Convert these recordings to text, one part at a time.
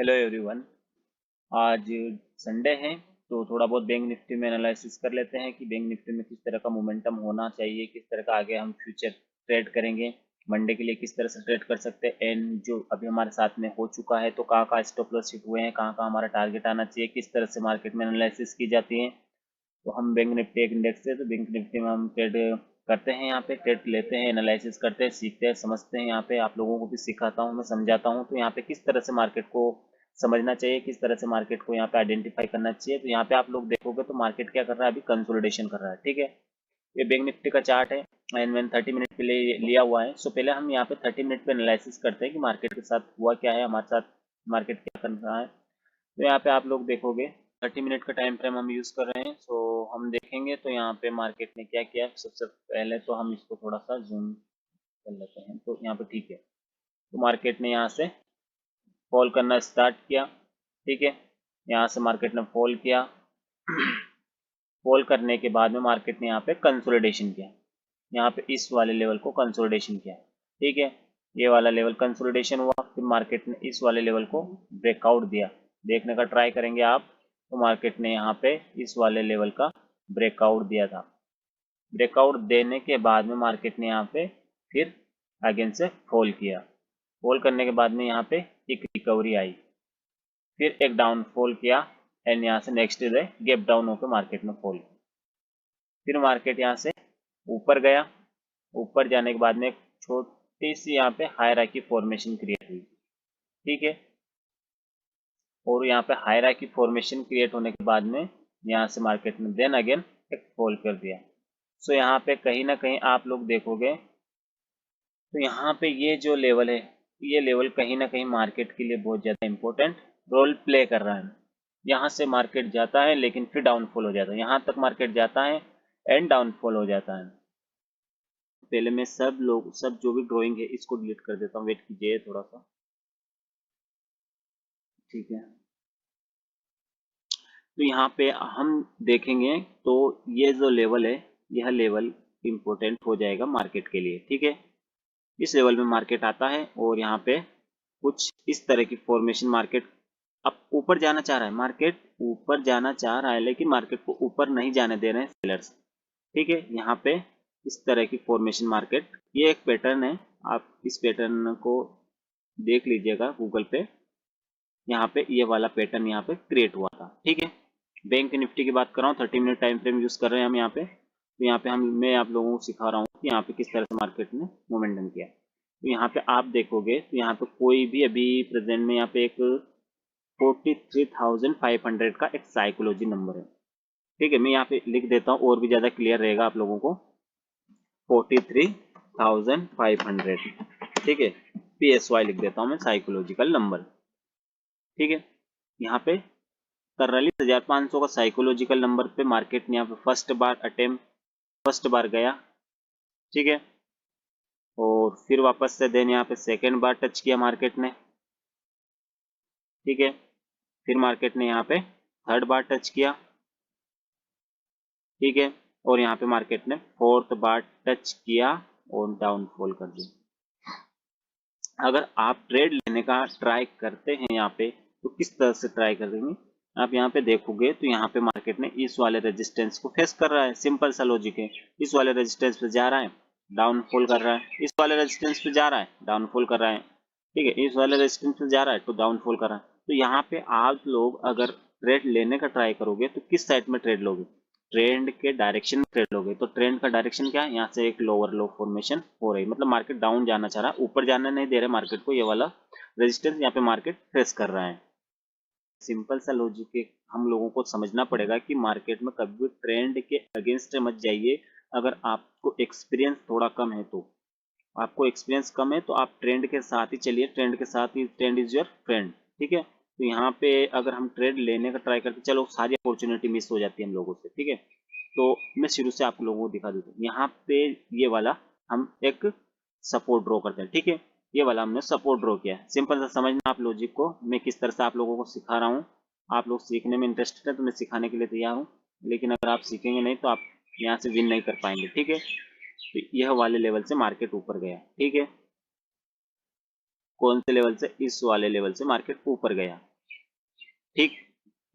Hello everyone. आज Sunday है तो थोड़ा बहुत बैंक निफ्टी में एनालिसिस कर लेते हैं कि बैंक निफ्टी में किस तरह का मोमेंटम होना चाहिए, किस तरह का आगे हम फ्यूचर ट्रेड करेंगे, मंडे के लिए किस तरह से ट्रेड कर सकते हैं एंड जो अभी हमारे साथ में हो चुका है तो कहाँ कहाँ स्टॉप लॉस हिट हुए हैं, कहाँ कहाँ हमारा टारगेट आना चाहिए, किस तरह से मार्केट में एनालिसिस की जाती है। तो हम बैंक निफ्टी एक इंडेक्स है तो बैंक निफ्टी में हम ट्रेड करते हैं, यहाँ पे ट्रेड लेते हैं, एनालिसिस करते हैं, सीखते हैं, समझते हैं। यहाँ पे आप लोगों को भी सिखाता हूँ, मैं समझाता हूँ। तो यहाँ पे किस तरह से मार्केट को समझना चाहिए, किस तरह से मार्केट को यहाँ पे आइडेंटिफाई करना चाहिए। तो यहाँ पे आप लोग देखोगे तो मार्केट क्या कर रहा है, अभी कंसोलिडेशन कर रहा है। ठीक है, ये बैंक निफ्टी का चार्ट है एंड मैंने 30 मिनट के लिए लिया हुआ है। सो पहले हम यहाँ पे 30 मिनट पे एनालिसिस करते हैं कि मार्केट के साथ हुआ क्या है, हमारे साथ मार्केट क्या कर रहा है। तो यहाँ पे आप लोग देखोगे 30 मिनट का टाइम फ्रेम हम यूज़ कर रहे हैं। सो हम देखेंगे तो यहाँ पे मार्केट ने क्या किया। सबसे पहले तो हम इसको थोड़ा सा जूम कर लेते हैं तो यहाँ पे ठीक है। तो मार्केट ने यहाँ से फॉल करना स्टार्ट किया। ठीक है, यहाँ से मार्केट ने फॉल किया। फॉल करने के बाद में मार्केट ने यहाँ पे कंसोलिडेशन किया, यहाँ पे इस वाले लेवल को कंसोलिडेशन किया। ठीक है, ये वाला लेवल कंसोलिडेशन हुआ, फिर मार्केट ने इस वाले लेवल को ब्रेकआउट दिया। देखने का ट्राई करेंगे आप तो मार्केट ने यहाँ पे इस वाले लेवल का ब्रेकआउट दिया था। ब्रेकआउट देने के बाद में मार्केट ने यहाँ पे फिर अगेन से फॉल किया। फॉल करने के बाद में यहाँ पे एक रिकवरी आई, फिर एक डाउनफॉल किया एंड यहाँ से नेक्स्ट डे गैप डाउन होकर मार्केट में फॉल किया। फिर मार्केट यहाँ से ऊपर गया, ऊपर जाने के बाद में एक छोटी सी यहाँ पे हायरार्की फॉर्मेशन क्रिएट हुई। ठीक है, और यहाँ पे हायरार्की फॉर्मेशन क्रिएट होने के बाद में यहाँ से मार्केट में देन अगेन एक फॉल कर दिया। सो यहाँ पे कहीं ना कहीं आप लोग देखोगे तो यहाँ पे ये जो लेवल है, ये लेवल कहीं ना कहीं मार्केट के लिए बहुत ज़्यादा इंपॉर्टेंट रोल प्ले कर रहा है। यहाँ से मार्केट जाता है लेकिन फिर डाउनफॉल हो जाता है, यहाँ तक मार्केट जाता है एंड डाउनफॉल हो जाता है। पहले मैं सब जो भी ड्राइंग है इसको डिलीट कर देता हूँ, वेट कीजिए थोड़ा सा। ठीक है, तो यहाँ पे हम देखेंगे तो ये जो लेवल है, यह लेवल इम्पोर्टेंट हो जाएगा मार्केट के लिए। ठीक है, इस लेवल में मार्केट आता है और यहाँ पे कुछ इस तरह की फॉर्मेशन मार्केट अब ऊपर जाना चाह रहा है, मार्केट ऊपर जाना चाह रहा है लेकिन मार्केट को ऊपर नहीं जाने दे रहे हैं सेलर्स। ठीक है, यहाँ पे इस तरह की फॉर्मेशन मार्केट, ये एक पैटर्न है, आप इस पैटर्न को देख लीजिएगा गूगल पे। यहाँ पे ये वाला पैटर्न यहाँ पे क्रिएट हुआ था। ठीक है, बैंक निफ्टी की बात कर रहा हूँ, 30 मिनट टाइम फ्रेम यूज कर रहे हैं हम यहाँ पे। तो यहाँ पे मैं आप लोगों को सिखा रहा हूँ कि यहाँ पे किस तरह से मार्केट ने मोमेंटम किया। तो यहाँ पे आप देखोगे तो यहाँ पे कोई भी अभी प्रेजेंट में यहाँ पे एक 43,500 का एक साइकोलॉजी नंबर है। ठीक है, मैं यहाँ पे लिख देता हूँ और भी ज़्यादा क्लियर रहेगा आप लोगों को। 43,500, ठीक है, PSY लिख देता हूँ मैं, साइकोलॉजिकल नंबर। ठीक है, यहाँ पे 43,500 का साइकोलॉजिकल नंबर पे मार्केट ने यहाँ पे फर्स्ट बार गया। ठीक है, और फिर वापस से देन यहाँ पे सेकेंड बार टच किया मार्केट ने। ठीक है, फिर मार्केट ने यहाँ पे थर्ड बार टच किया। ठीक है, और यहाँ पे मार्केट ने फोर्थ बार टच किया और डाउनफॉल कर दिया। अगर आप ट्रेड लेने का ट्राई करते हैं यहाँ पे तो किस तरह से ट्राई करेंगे, आप यहाँ पे देखोगे तो यहाँ पे मार्केट ने इस वाले रेजिस्टेंस को फेस कर रहा है। सिंपल सा लॉजिक है, इस वाले रेजिस्टेंस पे जा रहा है, डाउनफॉल कर रहा है, इस वाले रेजिस्टेंस पे जा रहा है, डाउनफॉल कर रहा है। ठीक है, इस वाले रेजिस्टेंस पे जा रहा है तो डाउनफॉल कर रहा है। तो यहाँ पे आप लोग अगर ट्रेड लेने का ट्राई करोगे तो किस साइड में ट्रेड लोगे, ट्रेंड के डायरेक्शन में ट्रेड लोगे। तो ट्रेंड का डायरेक्शन क्या है, यहाँ से एक लोअर लो फॉर्मेशन हो रही, मतलब मार्केट डाउन जाना चाह रहा है, ऊपर जाने नहीं दे रहे मार्केट को। ये वाला रेजिस्टेंस यहाँ पे मार्केट फेस कर रहा है। सिंपल सा लॉजिक है, हम लोगों को समझना पड़ेगा कि मार्केट में कभी भी ट्रेंड के अगेंस्ट मत जाइए। अगर आपको एक्सपीरियंस थोड़ा कम है तो आप ट्रेंड के साथ ही चलिए, ट्रेंड के साथ ही, ट्रेंड इज योर फ्रेंड। ठीक है, तो यहाँ पे अगर हम ट्रेड लेने का ट्राई करते, चलो सारी अपॉर्चुनिटी मिस हो जाती है हम लोगों से। ठीक है, तो मैं शुरू से आप लोगों को दिखा देता हूँ। यहाँ पे ये वाला हम एक सपोर्ट ड्रॉ करते हैं। ठीक है, ये वाला हमने सपोर्ट ड्रॉ किया है। सिंपल सा समझना आप लॉजिक को, मैं किस तरह से आप लोगों को सिखा रहा हूँ। आप लोग सीखने में इंटरेस्टेड है तो मैं सिखाने के लिए तैयार हूँ, लेकिन अगर आप सीखेंगे नहीं तो आप यहाँ से विन नहीं कर पाएंगे। ठीक है, तो यह वाले लेवल से मार्केट ऊपर गया। ठीक है, कौन से लेवल से, इस वाले लेवल से मार्केट ऊपर गया। ठीक।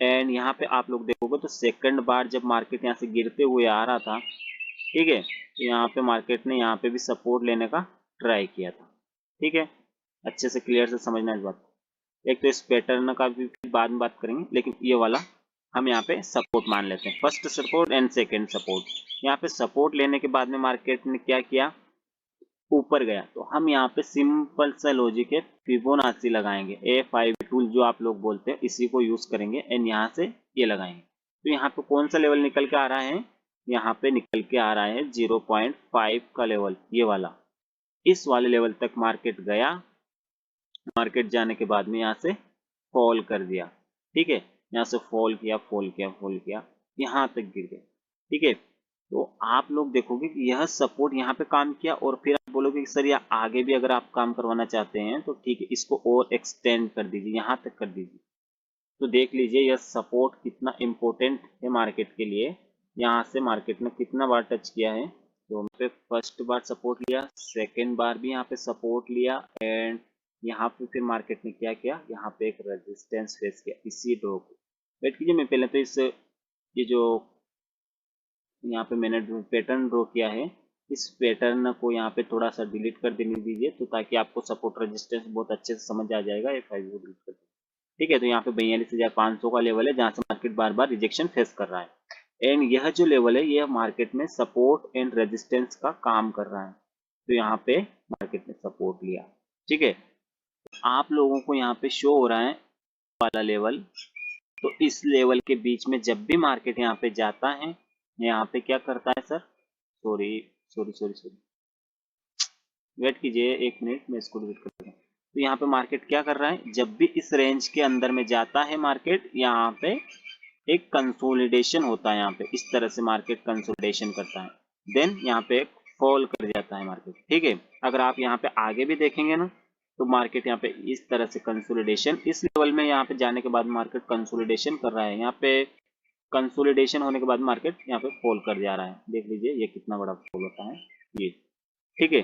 एंड यहाँ पे आप लोग देखोगे तो सेकंड बार जब मार्केट यहाँ से गिरते हुए आ रहा था, ठीक है, तो यहाँ पे मार्केट ने यहाँ पे भी सपोर्ट लेने का ट्राई किया था। ठीक है, अच्छे से क्लियर से समझना इस बात। एक तो इस पैटर्न का भी बाद में बात करेंगे, लेकिन ये वाला हम यहाँ पे सपोर्ट मान लेते हैं, first support and second support. यहाँ पे सपोर्ट लेने के बाद में मार्केट ने क्या किया, ऊपर गया। तो हम यहाँ पे सिंपल सा लॉजिक है, फिबोनाची लगाएंगे, A5 टूल जो आप लोग बोलते हैं, इसी को यूज करेंगे एंड यहाँ से ये लगाएंगे। तो यहाँ पे कौन सा लेवल निकल के आ रहा है, यहाँ पे निकल के आ रहा है 0.5 का लेवल, ये वाला। इस वाले लेवल तक मार्केट गया, मार्केट जाने के बाद में यहाँ से फॉल कर दिया। ठीक है, यहाँ से फॉल किया फॉल किया फॉल किया, यहाँ तक गिर गया। ठीक है, तो आप लोग देखोगे कि यह सपोर्ट यहाँ पे काम किया, और फिर आप बोलोगे कि सर या आगे भी अगर आप काम करवाना चाहते हैं तो ठीक है, इसको और एक्सटेंड कर दीजिए, यहाँ तक कर दीजिए। तो देख लीजिए यह सपोर्ट कितना इम्पोर्टेंट है मार्केट के लिए। यहाँ से मार्केट ने कितना बार टच किया है, तो यहाँ पे फर्स्ट बार सपोर्ट लिया, सेकेंड बार भी यहाँ पे सपोर्ट लिया, एंड यहाँ पे फिर मार्केट ने क्या किया, यहाँ पे एक रेजिस्टेंस फेस किया इसी ड्रॉ को। वेट कीजिए, मैं पहले तो इस ये जो यहाँ पे मैंने पैटर्न ड्रॉ किया है, इस पैटर्न को यहाँ पे थोड़ा सा डिलीट कर देने दीजिए, तो ताकि आपको सपोर्ट रेजिस्टेंस बहुत अच्छे से समझ आ जाएगा। F5 को डिलीट कर दीजिए। ठीक है, तो यहाँ पे 42,500 का लेवल है, जहाँ से मार्केट बार बार रिजेक्शन फेस कर रहा है। एंड यह जो लेवल है, यह मार्केट में सपोर्ट एंड रेजिस्टेंस का काम कर रहा है। तो यहाँ पे मार्केट ने सपोर्ट लिया। ठीक है, आप लोगों को यहाँ पे शो हो रहा है वाला लेवल। तो इस लेवल के बीच में जब भी मार्केट यहाँ पे जाता है, यहाँ पे क्या करता है sir, sorry sorry sorry sorry, wait कीजिए एक मिनट, मैं इसको डिलीट कर दूँ। तो यहाँ पे मार्केट क्या कर रहा है, जब भी इस रेंज के अंदर में जाता है मार्केट, यहाँ पे एक कंसोलिडेशन होता है, यहाँ पे इस तरह से मार्केट कंसोलिडेशन करता है, देन यहाँ पे एक फॉल कर जाता है मार्केट। ठीक है, अगर आप यहाँ पे आगे भी देखेंगे ना, तो मार्केट यहाँ पे इस तरह से कंसोलिडेशन, इस लेवल में यहाँ पे जाने के बाद मार्केट कंसोलिडेशन कर रहा है, यहाँ पे कंसोलिडेशन होने के बाद मार्केट यहाँ पे फॉल कर जा रहा है। देख लीजिए ये कितना बड़ा फॉल होता है ये। ठीक है,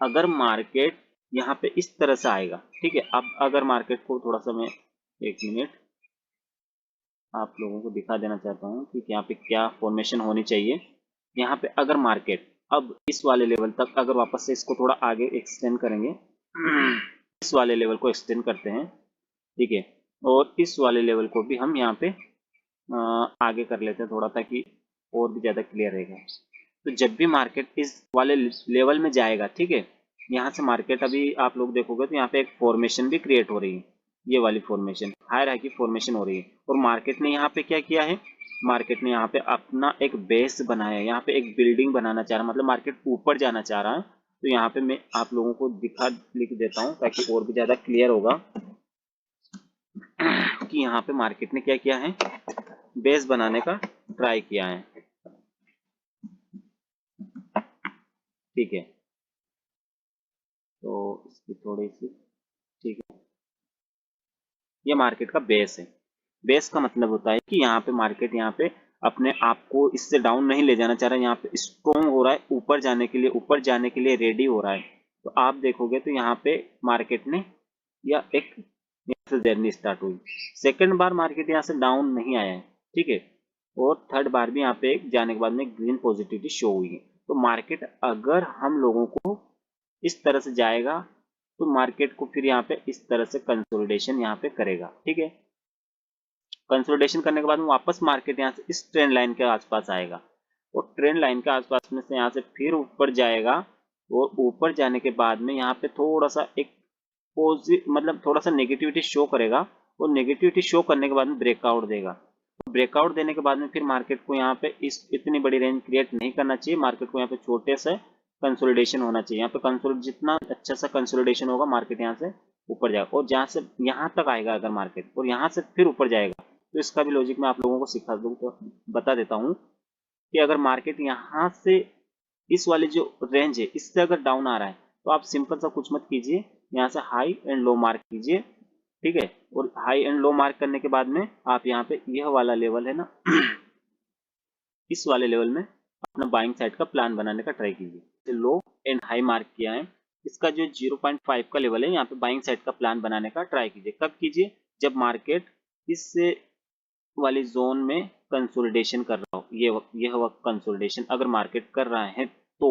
अगर मार्केट यहाँ पे इस तरह से आएगा, ठीक है, अब अगर मार्केट को थोड़ा सा मैं एक मिनट आप लोगों को दिखा देना चाहता हूँ कि यहाँ पे क्या फॉर्मेशन होनी चाहिए। यहाँ पे अगर मार्केट अब इस वाले लेवल तक अगर वापस से इसको थोड़ा आगे एक्सटेंड करेंगे, इस वाले लेवल को एक्सटेंड करते हैं, ठीक है, और इस वाले लेवल को भी हम यहाँ पे आगे कर लेते हैं थोड़ा, ताकि और भी ज़्यादा क्लियर रहेगा। तो जब भी मार्केट इस वाले लेवल में जाएगा, ठीक है, यहाँ से मार्केट अभी आप लोग देखोगे तो यहाँ पे एक फॉर्मेशन भी क्रिएट हो रही है, ये वाली फॉर्मेशन हायरार्की फॉर्मेशन हो रही है। और मार्केट ने यहाँ पे क्या किया है, मार्केट ने यहाँ पे अपना एक बेस बनाया है, यहाँ पे एक बिल्डिंग बनाना चाह रहा है, मतलब मार्केट ऊपर जाना चाह रहा है। तो यहाँ पे मैं आप लोगों को लिख देता हूँ ताकि और भी ज़्यादा क्लियर होगा कि यहाँ पे मार्केट ने क्या किया है, बेस बनाने का ट्राई किया है। ठीक है, तो इसकी थोड़ी सी, ठीक है, ये मार्केट का बेस है। बेस का मतलब होता है कि यहाँ पे मार्केट यहाँ पे अपने आप को इससे डाउन नहीं ले जाना चाह रहा है, यहाँ पे स्ट्रॉन्ग हो रहा है, ऊपर जाने के लिए, ऊपर जाने के लिए रेडी हो रहा है। तो आप देखोगे तो यहाँ पे मार्केट ने या एक यहाँ से जर्नी स्टार्ट हुई, सेकंड बार मार्केट यहाँ से डाउन नहीं आया है, ठीक है, और थर्ड बार भी यहाँ पे एक जाने के बाद में ग्रीन पॉजिटिविटी शो हुई है। तो मार्केट अगर हम लोगों को इस तरह से जाएगा, तो मार्केट को फिर यहाँ पे इस तरह से कंसोलिडेशन यहाँ पे करेगा। ठीक है, कंसोलिडेशन करने के बाद में वापस मार्केट यहाँ से इस ट्रेंड लाइन के आसपास आएगा, और ट्रेंड लाइन के आसपास में से यहाँ से फिर ऊपर जाएगा, और ऊपर जाने के बाद में यहाँ पे थोड़ा सा एक मतलब थोड़ा सा नेगेटिविटी शो करेगा, और नेगेटिविटी शो करने के बाद में ब्रेकआउट देगा। ब्रेकआउट देने के बाद में फिर मार्केट को यहाँ पे इस इतनी बड़ी रेंज क्रिएट नहीं करना चाहिए, मार्केट को यहाँ पे छोटे से कंसोलिडेशन होना चाहिए। यहाँ पे कंसोलिड जितना अच्छा सा कंसोलिडेशन होगा, मार्केट यहाँ से ऊपर जाएगा, और जहाँ से यहाँ तक आएगा अगर मार्केट, और यहाँ से फिर ऊपर जाएगा, तो इसका भी लॉजिक मैं आप लोगों को सिखा दूँ, तो बता देता हूँ कि अगर मार्केट यहाँ से इस वाले जो रेंज है इससे अगर डाउन आ रहा है, तो आप सिंपल सा कुछ मत कीजिए, यहाँ से हाई एंड लो मार्क कीजिए। ठीक है, और हाई एंड लो मार्क करने के बाद में आप यहाँ पे यह वाला लेवल है ना इस वाले लेवल में अपना बाइंग साइड का प्लान बनाने का ट्राई कीजिए। लो एंड हाई मार्क किया है, इसका जो 0.5 का लेवल है, यहाँ पे बाइंग साइड का प्लान बनाने का ट्राई कीजिए। कब कीजिए, जब मार्केट इस वाली जोन में कंसोलिडेशन कर रहा हो, यह वक्त कंसोलिडेशन अगर मार्केट कर रहा है तो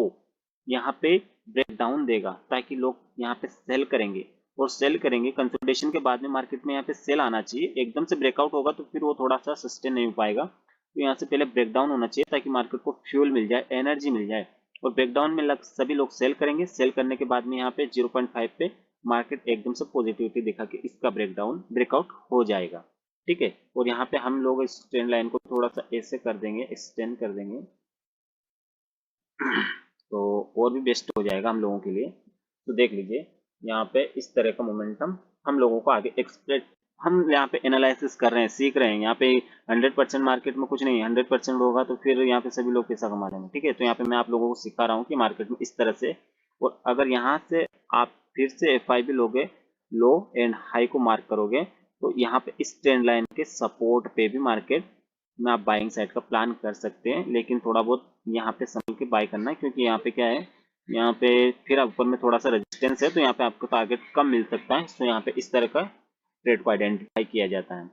यहाँ पे ब्रेक डाउन देगा ताकि लोग यहाँ पे सेल करेंगे, और सेल करेंगे कंसोलिडेशन के बाद में मार्केट में यहाँ पे सेल आना चाहिए। एकदम से ब्रेकआउट होगा तो फिर वो थोड़ा सा सस्टेन नहीं हो पाएगा, तो यहाँ से पहले ब्रेक डाउन होना चाहिए ताकि मार्केट को फ्यूल मिल जाए, एनर्जी मिल जाए, और ब्रेकडाउन में सभी लोग सेल करेंगे। सेल करने के बाद में यहाँ पे 0.5 पे मार्केट एकदम से पॉजिटिविटी दिखा के इसका ब्रेकआउट हो जाएगा, ठीक है। और यहाँ पे हम लोग इस ट्रेंड लाइन को थोड़ा सा ऐसे कर देंगे, एक्सटेंड कर देंगे, तो और भी बेस्ट हो जाएगा हम लोगों के लिए। तो देख लीजिए यहाँ पे इस तरह का मोमेंटम हम लोगों को आगे एक्सपेक्ट, हम यहाँ पे एनालिसिस कर रहे हैं, सीख रहे हैं। यहाँ पे 100% मार्केट में कुछ नहीं, 100% होगा तो फिर यहाँ पे सभी लोग पैसा कमा लेंगे, ठीक है। तो यहाँ पे मैं आप लोगों को सिखा रहा हूँ कि मार्केट में इस तरह से, और अगर यहाँ से आप फिर से FIB लोगे, लो एंड हाई को मार्क करोगे, तो यहाँ पे इस ट्रेंड लाइन के सपोर्ट पे भी मार्केट में आप बाइंग साइड का प्लान कर सकते हैं, लेकिन थोड़ा बहुत यहाँ पे संभल के बाय करना है, क्योंकि यहाँ पे क्या है, यहाँ पे फिर ऊपर में थोड़ा सा रेजिस्टेंस है, तो यहाँ पे आपको टारगेट कम मिल सकता है। तो यहाँ पे इस तरह का ट्रेड को आइडेंटिफाई किया जाता है,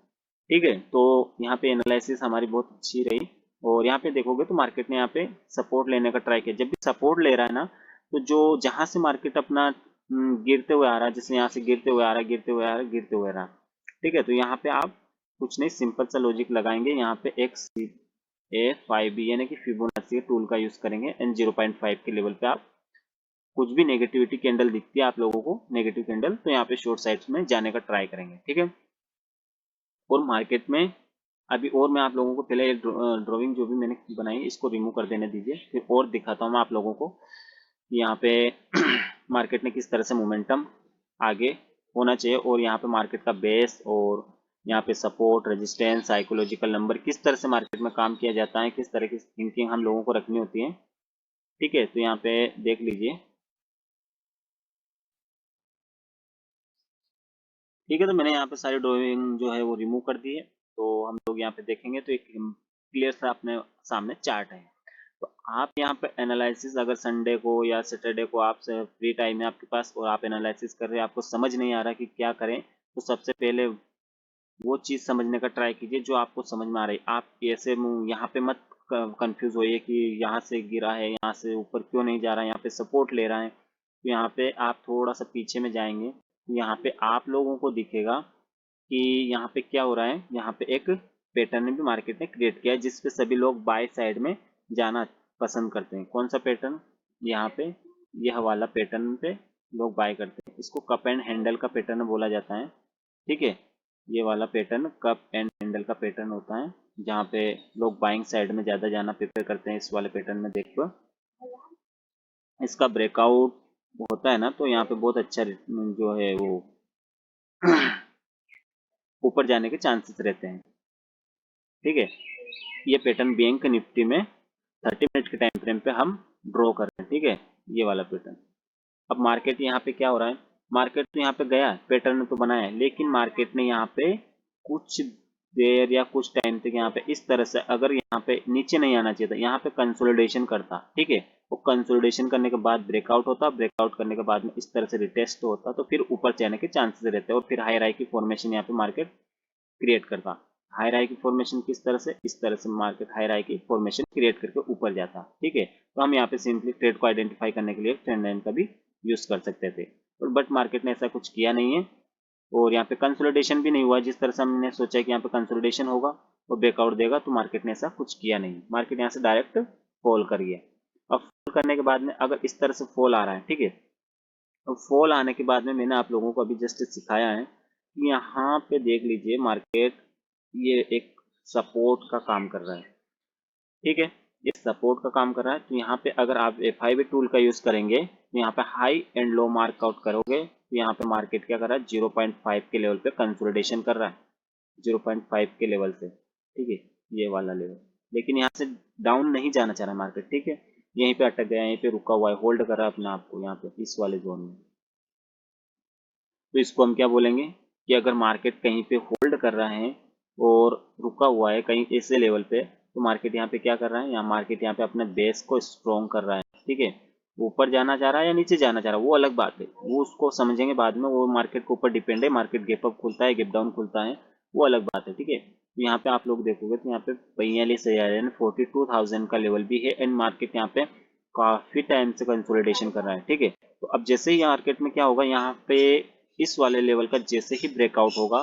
ठीक है। तो यहाँ पे एनालिसिस हमारी बहुत अच्छी रही, और यहाँ पे देखोगे तो मार्केट ने यहाँ पे सपोर्ट लेने का ट्राई किया। जब भी सपोर्ट ले रहा है ना, तो जो जहाँ से मार्केट अपना गिरते हुए आ रहा है, जैसे यहाँ से गिरते हुए आ रहा है, गिरते हुए आ रहा है, गिरते हुए आ रहा है, ठीक है। तो यहाँ पे आप कुछ नहीं, सिंपल सा लॉजिक लगाएंगे, यहाँ पे XA5B यानी कि फिबोनाची टूल का यूज करेंगे, एंड 0.5 के लेवल पे आप कुछ भी नेगेटिविटी कैंडल दिखती है आप लोगों को, नेगेटिव कैंडल, तो यहाँ पे शॉर्ट साइड्स में जाने का ट्राई करेंगे, ठीक है। और मार्केट में अभी और मैं आप लोगों को पहले ड्राइंग जो भी मैंने बनाई इसको रिमूव कर देने दीजिए, फिर और दिखाता हूँ मैं आप लोगों को कि यहाँ पे मार्केट में किस तरह से मोमेंटम आगे होना चाहिए, और यहाँ पे मार्केट का बेस और यहाँ पे सपोर्ट, रेजिस्टेंस, साइकोलॉजिकल नंबर, किस तरह से मार्केट में काम किया जाता है, किस तरह की थिंकिंग हम लोगों को रखनी होती है, ठीक है। तो यहाँ पे देख लीजिए, ठीक है। तो मैंने यहाँ पे सारी ड्राइंग जो है वो रिमूव कर दी है, तो हम लोग यहाँ पे देखेंगे तो एक क्लियर सा अपने सामने चार्ट है। तो आप यहाँ पे एनालिसिस, अगर संडे को या सैटरडे को आप फ्री टाइम है आपके पास और आप एनालिसिस कर रहे हैं, आपको समझ नहीं आ रहा कि क्या करें, तो सबसे पहले वो चीज़ समझने का ट्राई कीजिए जो आपको समझ में आ रही। आप ऐसे यहाँ पे मत कंफ्यूज होइए कि यहाँ से गिरा है, यहाँ से ऊपर क्यों नहीं जा रहा है, यहाँ पे सपोर्ट ले रहा है, तो यहाँ पे आप थोड़ा सा पीछे में जाएंगे, तो यहाँ पे आप लोगों को दिखेगा कि यहाँ पे क्या हो रहा है। यहाँ पे एक पैटर्न भी मार्केट ने क्रिएट किया है जिसपे सभी लोग बाय साइड में जाना पसंद करते हैं। कौन सा पैटर्न, यहाँ पे यह वाला पैटर्न पे लोग बाय करते हैं, इसको कप एंड हैंडल का पैटर्न बोला जाता है, ठीक है। ये वाला पैटर्न कप एंड हैंडल का पैटर्न होता है, जहाँ पे लोग बाइंग साइड में ज़्यादा जाना प्रेफर करते हैं। इस वाले पैटर्न में देखो, इसका ब्रेकआउट होता है ना, तो यहाँ पे बहुत अच्छा जो है वो ऊपर जाने के चांसेस रहते हैं, ठीक है। ये पैटर्न बैंक निफ्टी में 30 मिनट के टाइम फ्रेम पे हम ड्रॉ कर रहे हैं, ठीक है, ये वाला पैटर्न। अब मार्केट यहाँ पे क्या हो रहा है, मार्केट तो यहाँ पे गया, पैटर्न तो बनाया है, लेकिन मार्केट ने यहाँ पे कुछ देर या कुछ टाइम तक यहाँ पे इस तरह से, अगर यहाँ पे नीचे नहीं आना चाहिए था, यहाँ पे कंसोलिडेशन करता, ठीक है। वो कंसोलिडेशन करने के बाद ब्रेकआउट होता, ब्रेकआउट करने के बाद में इस तरह से रिटेस्ट होता, तो फिर ऊपर जाने के चांसेस रहते हैं, और फिर हाई राई की फॉर्मेशन यहाँ पे मार्केट क्रिएट करता। हाई राई की फॉर्मेशन किस तरह से, इस तरह से मार्केट हाई राई की फॉर्मेशन क्रिएट करके ऊपर जाता, ठीक है। तो हम यहाँ पे सिंपली ट्रेड को आइडेंटिफाई करने के लिए ट्रेंड लाइन का भी यूज कर सकते थे, और बट मार्केट ने ऐसा कुछ किया नहीं है, और यहाँ पे कंसोलिडेशन भी नहीं हुआ जिस तरह से हमने सोचा कि यहाँ पे कंसोलिडेशन होगा और ब्रेकआउट देगा, तो मार्केट ने ऐसा कुछ किया नहीं। मार्केट यहाँ से डायरेक्ट फॉल कर गया। अब फॉल करने के बाद में अगर इस तरह से फॉल आ रहा है, ठीक है, तो फॉल आने के बाद में मैंने आप लोगों को अभी जस्ट सिखाया है कि यहाँ पे देख लीजिए मार्केट ये एक सपोर्ट का काम कर रहा है, ठीक है, ये सपोर्ट का काम कर रहा है। तो यहाँ पे अगर आप FIB टूल का यूज करेंगे, तो यहाँ पे हाई एंड लो मार्कआउट करोगे, तो यहाँ पे मार्केट क्या कर रहा है, 0.5 के लेवल पे कंसोलिडेशन कर रहा है, 0.5 के लेवल से, ठीक है, ये वाला लेवल। लेकिन यहाँ से डाउन नहीं जाना चाह रहा मार्केट, ठीक है, यहीं पे अटक गया, यहीं पे रुका हुआ है, होल्ड कर रहा है अपने आप को यहाँ पे इस वाले जोन में। तो इसको हम क्या बोलेंगे कि अगर मार्केट कहीं पे होल्ड कर रहा है और रुका हुआ है कहीं ऐसे लेवल पे, तो मार्केट यहाँ पे क्या कर रहा है, यहाँ मार्केट यहाँ पे अपने बेस को स्ट्रॉन्ग कर रहा है, ठीक है। ऊपर जाना चाह रहा है या नीचे जाना चाह रहा है वो अलग बात है, वो उसको समझेंगे बाद में, वो मार्केट के ऊपर डिपेंड है। मार्केट गैप अप खुलता है, गैप डाउन खुलता है, वो अलग बात है, ठीक है। तो यहाँ पे आप लोग देखोगे तो यहाँ पे 42,000 यानी 42,000 का लेवल भी है एंड मार्केट यहाँ पे काफी टाइम से कंसोलिडेशन कर रहा है, ठीक है। तो अब जैसे ही मार्केट में क्या होगा, यहाँ पे इस वाले लेवल का जैसे ही ब्रेकआउट होगा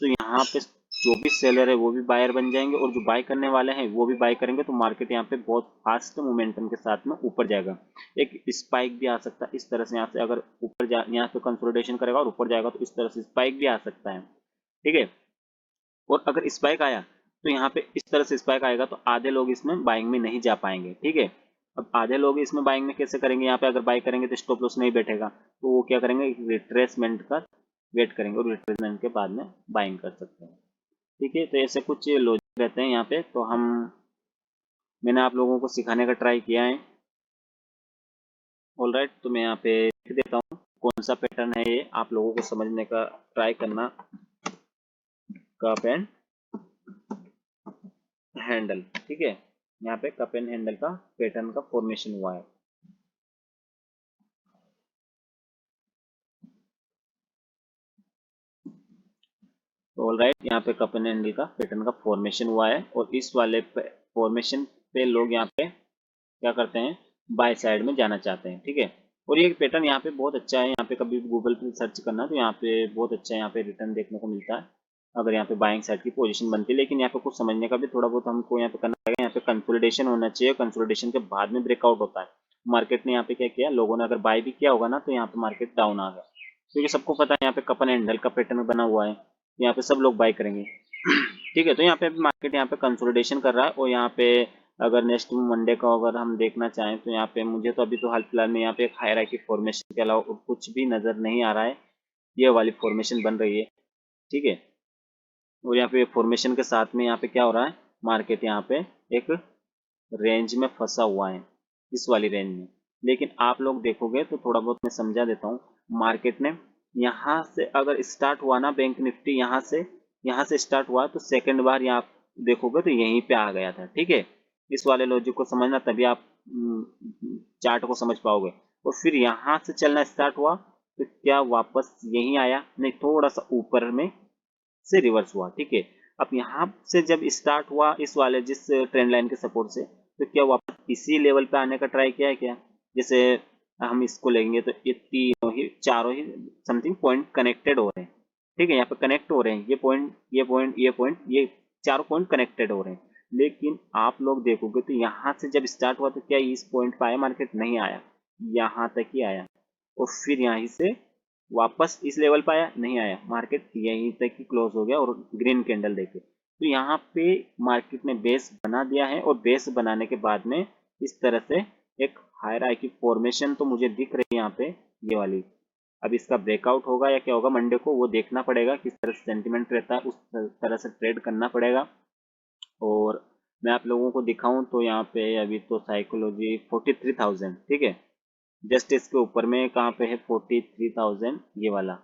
तो यहाँ पे जो भी सेलर है वो भी बायर बन जाएंगे और जो बाय करने वाले हैं वो भी बाय करेंगे, तो मार्केट यहाँ पे बहुत फास्ट मोमेंटम के साथ में ऊपर जाएगा। एक स्पाइक भी आ सकता है इस तरह से, यहाँ से अगर ऊपर जा यहाँ पे कंसोलिडेशन करेगा और ऊपर जाएगा तो इस तरह से स्पाइक भी आ सकता है, ठीक है। और अगर स्पाइक आया तो यहाँ पे इस तरह से स्पाइक आएगा तो आधे लोग इसमें बाइंग में नहीं जा पाएंगे, ठीक है। अब आधे लोग इसमें बाइंग में कैसे करेंगे, यहाँ पे अगर बाई करेंगे तो स्टॉप लॉस नहीं बैठेगा, तो वो क्या करेंगे, रिट्रेसमेंट का वेट करेंगे और रिट्रेसमेंट के बाद में बाइंग कर सकते हैं, ठीक है। तो ऐसे कुछ लॉजिक रहते हैं यहाँ पे, तो मैंने आप लोगों को सिखाने का ट्राई किया है। ऑलराइट, तो मैं यहाँ पे लिख देता हूँ कौन सा पैटर्न है ये, आप लोगों को समझने का ट्राई करना। कप एंड हैंडल, ठीक है। यहाँ पे कप एंड हैंडल का पैटर्न का फॉर्मेशन हुआ है। तो ऑलराइट, यहाँ पे कप एंड हैंडल का पैटर्न का फॉर्मेशन हुआ है और इस वाले फॉर्मेशन पे लोग यहाँ पे क्या करते हैं, बाय साइड में जाना चाहते हैं, ठीक है। और ये पैटर्न यहाँ पे बहुत अच्छा है, यहाँ पे कभी गूगल पे सर्च करना तो यहाँ पे बहुत अच्छा है, यहाँ पे रिटर्न देखने को मिलता है अगर यहाँ पे बाइंग साइड की पोजीशन बनती है। लेकिन यहाँ पे कुछ समझने का भी थोड़ा बहुत हमको यहाँ पे करना पड़ेगा। यहाँ पे कंसोलिडेशन होना चाहिए, कंसोलिडेशन के बाद में ब्रेकआउट होता है। मार्केट ने यहाँ पे क्या किया, लोगों ने अगर बाय भी किया होगा ना तो यहाँ पे मार्केट डाउन आ गया, क्योंकि सबको पता है यहाँ पे कप एंड हैंडल का पैटर्न बना हुआ है, यहाँ पे सब लोग बाय करेंगे, ठीक है। तो यहाँ पे मार्केट यहाँ पे कंसोलिडेशन कर रहा है और यहाँ पे अगर नेक्स्ट मंडे का अगर हम देखना चाहें तो यहाँ पे मुझे तो अभी तो हाल फिलहाल में यहाँ पे एक हायरार्की फॉर्मेशन के अलावा कुछ भी नजर नहीं आ रहा है। ये वाली फॉर्मेशन बन रही है, ठीक है। और यहाँ पे फॉर्मेशन के साथ में यहाँ पे क्या हो रहा है, मार्केट यहाँ पे एक रेंज में फंसा हुआ है, इस वाली रेंज में। लेकिन आप लोग देखोगे तो थोड़ा बहुत मैं समझा देता हूँ। मार्केट ने यहाँ से अगर स्टार्ट हुआ ना, बैंक निफ्टी यहाँ से स्टार्ट हुआ तो सेकंड बार यहाँ देखोगे तो यहीं पे आ गया था, ठीक है। इस वाले लॉजिक को समझना, तभी आप चार्ट को समझ पाओगे। और फिर यहाँ से चलना स्टार्ट हुआ तो क्या वापस यहीं आया, नहीं थोड़ा सा ऊपर में से रिवर्स हुआ, ठीक है। अब यहाँ से जब स्टार्ट हुआ इस वाले जिस ट्रेंड लाइन के सपोर्ट से, तो क्या वापस इसी लेवल पे आने का ट्राई किया है क्या। जैसे हम इसको लेंगे तो ये तीनों ही चारों ही समथिंग पॉइंट कनेक्टेड हो रहे हैं, ठीक है। यहाँ पे कनेक्ट हो रहे हैं, ये पॉइंट ये पॉइंट ये पॉइंट, ये चारों पॉइंट कनेक्टेड हो रहे हैं। लेकिन आप लोग देखोगे तो यहाँ से जब स्टार्ट हुआ तो क्या इस पॉइंट पे आया, मार्केट नहीं आया, यहाँ तक ही आया और फिर यहीं से वापस इस लेवल पे आया, नहीं आया, मार्केट यहीं तक ही क्लोज हो गया और ग्रीन कैंडल देखे। तो यहाँ पे मार्केट ने बेस बना दिया है और बेस बनाने के बाद में इस तरह से एक हायरार्की फॉर्मेशन तो मुझे दिख रही है यहाँ पे, ये वाली। अब इसका ब्रेकआउट होगा या क्या होगा मंडे को, वो देखना पड़ेगा, किस तरह से सेंटिमेंट रहता है उस तरह से ट्रेड करना पड़ेगा। और मैं आप लोगों को दिखाऊं तो यहाँ पे अभी तो साइकोलॉजी 43,000, ठीक है। जस्ट इसके ऊपर में कहाँ पे है 43,000, ये वाला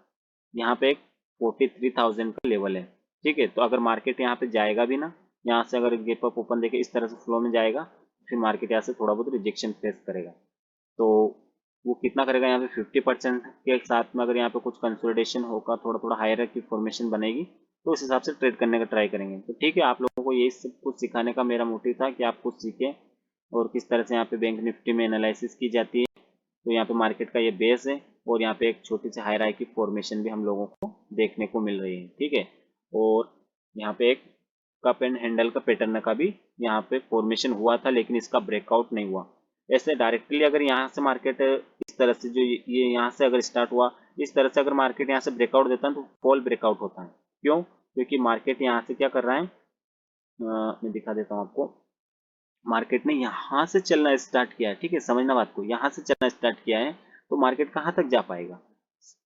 यहाँ पे एक 43,000 का लेवल है, ठीक है। तो अगर मार्केट यहाँ पे जाएगा भी ना, यहाँ से अगर गैप अप ओपन देखे इस तरह से फ्लो में जाएगा, फिर मार्केट यहाँ से थोड़ा बहुत रिजेक्शन फेस करेगा। तो वो कितना करेगा, यहाँ पे 50% के साथ में अगर यहाँ पे कुछ कंसोलिडेशन होगा, थोड़ा थोड़ा हायर की फॉर्मेशन बनेगी, तो उस हिसाब से ट्रेड करने का ट्राई करेंगे। तो ठीक है, आप लोगों को यही सब कुछ सिखाने का मेरा मोटिव था कि आप कुछ सीखें और किस तरह से यहाँ पे बैंक निफ्टी में एनालिसिस की जाती है। तो यहाँ पे मार्केट का ये बेस है और यहाँ पे एक छोटी सी हायरार्की फॉर्मेशन भी हम लोगों को देखने को मिल रही है, ठीक है। और यहाँ पे एक कप एंड हैंडल का पैटर्न का भी यहाँ पे फॉर्मेशन हुआ था, लेकिन इसका ब्रेकआउट नहीं हुआ। ऐसे डायरेक्टली अगर यहाँ से मार्केट इस तरह से जो ये यहाँ से अगर स्टार्ट हुआ, इस तरह से अगर मार्केट यहाँ से ब्रेकआउट देता है तो फॉल ब्रेकआउट होता है। क्यों, क्योंकि मार्केट यहाँ से क्या कर रहा है, मैं दिखा देता हूँ आपको। मार्केट ने यहाँ से चलना स्टार्ट किया है, ठीक है, समझना बात को, यहाँ से चलना स्टार्ट किया है तो मार्केट कहाँ तक जा पाएगा,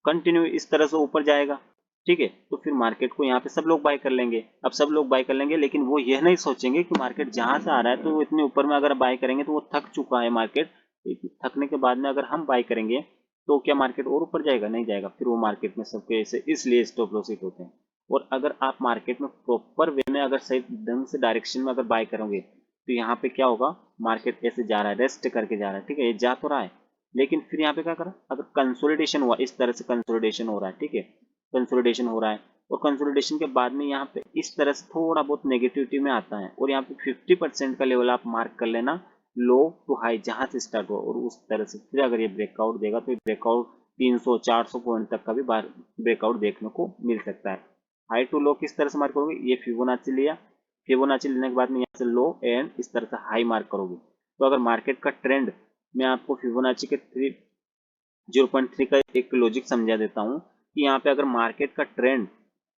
कंटिन्यू इस तरह से ऊपर जाएगा, ठीक है। तो फिर मार्केट को यहाँ पे सब लोग बाय कर लेंगे। अब सब लोग बाय कर लेंगे, लेकिन वो यह नहीं सोचेंगे कि मार्केट जहां से आ रहा है तो वो इतने ऊपर में अगर बाय करेंगे तो वो थक चुका है मार्केट, थकने के बाद में अगर हम बाय करेंगे तो क्या मार्केट और ऊपर जाएगा, नहीं जाएगा। फिर वो मार्केट में सबके ऐसे इसलिए स्टॉप लॉस हिट होते हैं। और अगर आप मार्केट में प्रॉपर वे में अगर सही ढंग से डायरेक्शन में अगर बाय करोगे तो यहाँ पे क्या होगा, मार्केट ऐसे जा रहा है, रेस्ट करके जा रहा है, ठीक है, ये जा तो रहा है, लेकिन फिर यहाँ पे क्या करा, अगर कंसोलिडेशन हुआ, इस तरह से कंसोलिडेशन हो रहा है, ठीक है, कंसोलिडेशन हो रहा है और कंसोलिडेशन के बाद में यहाँ पे इस तरह से थोड़ा बहुत नेगेटिविटी में आता है और यहाँ पे 50% का लेवल आप मार्क कर लेना, लो टू हाई जहां से स्टार्ट हो, और उस तरह से फिर अगर ये ब्रेकआउट देगा तो ये ब्रेकआउट 300-400 पॉइंट तक का भी ब्रेकआउट देखने को मिल सकता है। हाई टू लो किस तरह से मार्क करोगे, ये फिबोनाची लिया, फिबोनाची लेने के बाद में यहाँ से लो एंड इस तरह से हाई मार्क करोगे। तो अगर मार्केट का ट्रेंड, मैं आपको फिबोनाची के 0.3 का एक लॉजिक समझा देता हूँ कि यहाँ पे अगर मार्केट का ट्रेंड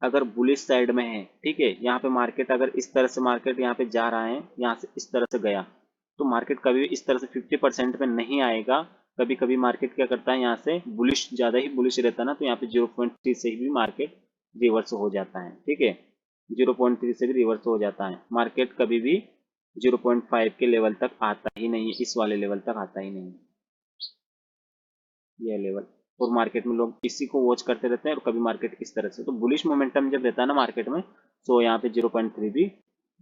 अगर बुलिश साइड में है, ठीक है, यहाँ पे मार्केट अगर इस तरह से मार्केट यहाँ पे जा रहा है, यहाँ से इस तरह से गया, तो मार्केट कभी भी इस तरह से 50% पे नहीं आएगा। कभी कभी मार्केट क्या करता है, यहाँ से बुलिश, ज्यादा ही बुलिश रहता है ना, तो यहाँ पे 0.3 से भी मार्केट रिवर्स हो जाता है, ठीक है, 0.3 से भी रिवर्स हो जाता है। मार्केट कभी भी 0.5 के लेवल तक आता ही नहीं है, इस वाले लेवल तक आता ही नहीं है, ये लेवल। और मार्केट में लोग इसी को वॉच करते रहते हैं और कभी मार्केट इस तरह से, तो बुलिश मोमेंटम जब रहता है ना मार्केट में, तो यहाँ पे 0.3 भी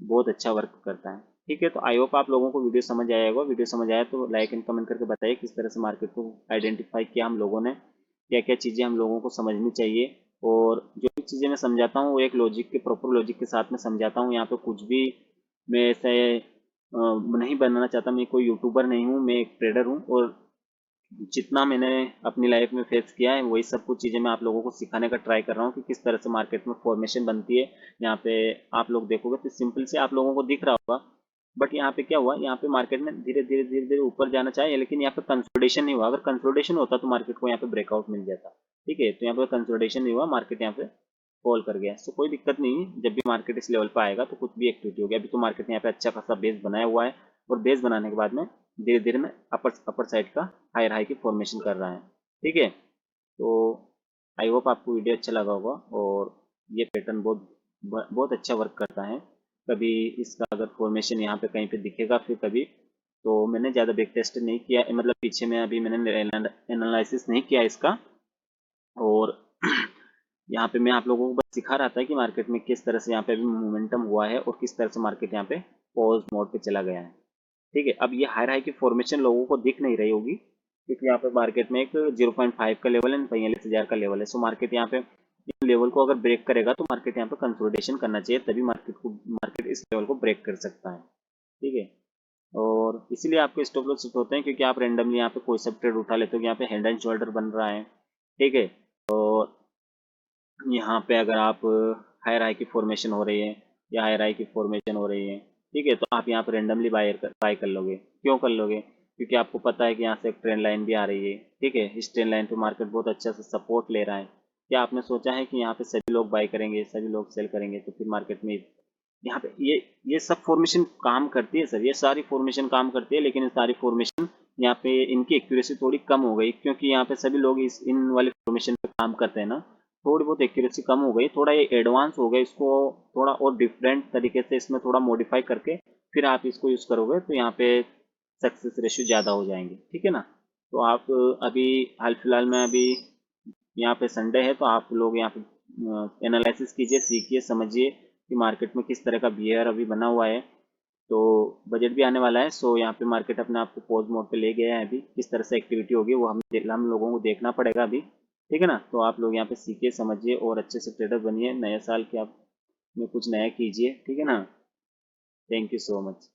बहुत अच्छा वर्क करता है, ठीक है। तो आई होप आप लोगों को वीडियो समझ आया होगा। वीडियो समझ आया तो लाइक एंड कमेंट करके बताइए किस तरह से मार्केट को आइडेंटिफाई किया हम लोगों ने, क्या क्या चीज़ें हम लोगों को समझनी चाहिए। और जो भी चीज़ें मैं समझाता हूँ वो एक लॉजिक के, प्रॉपर लॉजिक के साथ में समझाता हूँ। यहाँ पे कुछ भी मैं ऐसे नहीं बनाना चाहता, मैं कोई यूट्यूबर नहीं हूँ, मैं एक ट्रेडर हूँ, और जितना मैंने अपनी लाइफ में फेस किया है वही सब कुछ चीज़ें मैं आप लोगों को सिखाने का ट्राई कर रहा हूँ कि किस तरह से मार्केट में फॉर्मेशन बनती है। यहाँ पे आप लोग देखोगे तो सिंपल से आप लोगों को दिख रहा होगा, बट यहाँ पे क्या हुआ, यहाँ पे मार्केट में धीरे धीरे धीरे धीरे ऊपर जाना चाहिए, लेकिन यहाँ पे कंसोलिडेशन नहीं हुआ। अगर कंसोलिडेशन होता तो मार्केट को यहाँ पे ब्रेकआउट मिल जाता, ठीक है। तो यहाँ पे कंसोलिडेशन नहीं हुआ, मार्केट यहाँ पे फॉल कर गया। सो कोई दिक्कत नहीं है, जब भी मार्केट इस लेवल पर आएगा तो कुछ भी एक्टिविटी होगी। अभी तो मार्केट ने यहाँ पे अच्छा खासा बेस बनाया हुआ है, और बेस बनाने के बाद में धीरे धीरे में अपर साइड का हायर हाई की फॉर्मेशन कर रहा है, ठीक है। तो आई होप आपको वीडियो अच्छा लगा होगा, और ये पैटर्न बहुत बहुत अच्छा वर्क करता है। कभी इसका अगर फॉर्मेशन यहाँ पे कहीं पे दिखेगा फिर कभी, तो मैंने ज़्यादा बैक टेस्ट नहीं किया, मतलब पीछे में अभी मैंने एनालिसिस नहीं किया इसका। और यहाँ पे मैं आप लोगों को बस सिखा रहा था कि मार्केट में किस तरह से यहाँ पे अभी मोमेंटम हुआ है और किस तरह से मार्केट यहाँ पे पॉज मोड पे चला गया है, ठीक है। अब ये हायर हाई की फॉर्मेशन लोगों को दिख नहीं रही होगी, क्योंकि यहाँ पे मार्केट में एक 0.5 का लेवल है, 45,000 का लेवल है। सो मार्केट यहाँ पे इस लेवल को अगर ब्रेक करेगा तो मार्केट यहाँ पे कंसोलिडेशन करना चाहिए, तभी मार्केट इस लेवल को ब्रेक कर सकता है, ठीक है। और इसीलिए आपको स्टॉप लॉस सेट होते हैं, क्योंकि आप रेंडमली यहाँ पे कोई सब ट्रेड उठा लेते हो, यहाँ पे हेड एंड शोल्डर बन रहा है, ठीक है। और यहाँ पे अगर आप हायर हाई की फॉर्मेशन हो रही है या हायर हाई की फॉर्मेशन हो रही है, ठीक है, तो आप यहाँ पे रेंडमली बाय कर लोगे। क्यों कर लोगे, क्योंकि आपको पता है कि यहाँ से एक ट्रेंड लाइन भी आ रही है, ठीक है। इस ट्रेंड लाइन पे मार्केट बहुत अच्छा से सपोर्ट ले रहा है। क्या आपने सोचा है कि यहाँ पे सभी लोग बाय करेंगे, सभी लोग सेल करेंगे, तो फिर मार्केट में यहाँ पे ये सब फॉर्मेशन काम करती है सर, ये सारी फॉर्मेशन काम करती है, लेकिन ये सारी फॉर्मेशन यहाँ पे इनकी एक्यूरेसी थोड़ी कम हो गई, क्योंकि यहाँ पे सभी लोग इस इन वाले फॉर्मेशन पे काम करते हैं ना, थोड़ी बहुत एक्यूरेसी कम हो गई, थोड़ा ये एडवांस हो गया। इसको थोड़ा और डिफरेंट तरीके से इसमें थोड़ा मॉडिफाई करके फिर आप इसको यूज़ करोगे तो यहाँ पे सक्सेस रेशियो ज़्यादा हो जाएंगे, ठीक है ना। तो आप अभी हाल फिलहाल में अभी यहाँ पे संडे है, तो आप लोग यहाँ पे एनालिसिस कीजिए, सीखिए, समझिए कि मार्केट में किस तरह का बिहेवियर अभी बना हुआ है। तो बजट भी आने वाला है, सो यहाँ पे मार्केट अपने आप को पॉज मोड पे ले गया है। अभी किस तरह से एक्टिविटी होगी वो हम लोगों को देखना पड़ेगा अभी, ठीक है ना। तो आप लोग यहाँ पे सीखिए, समझिए और अच्छे से ट्रेडर बनिए। नए साल के आप में कुछ नया कीजिए, ठीक है ना। Thank you so much.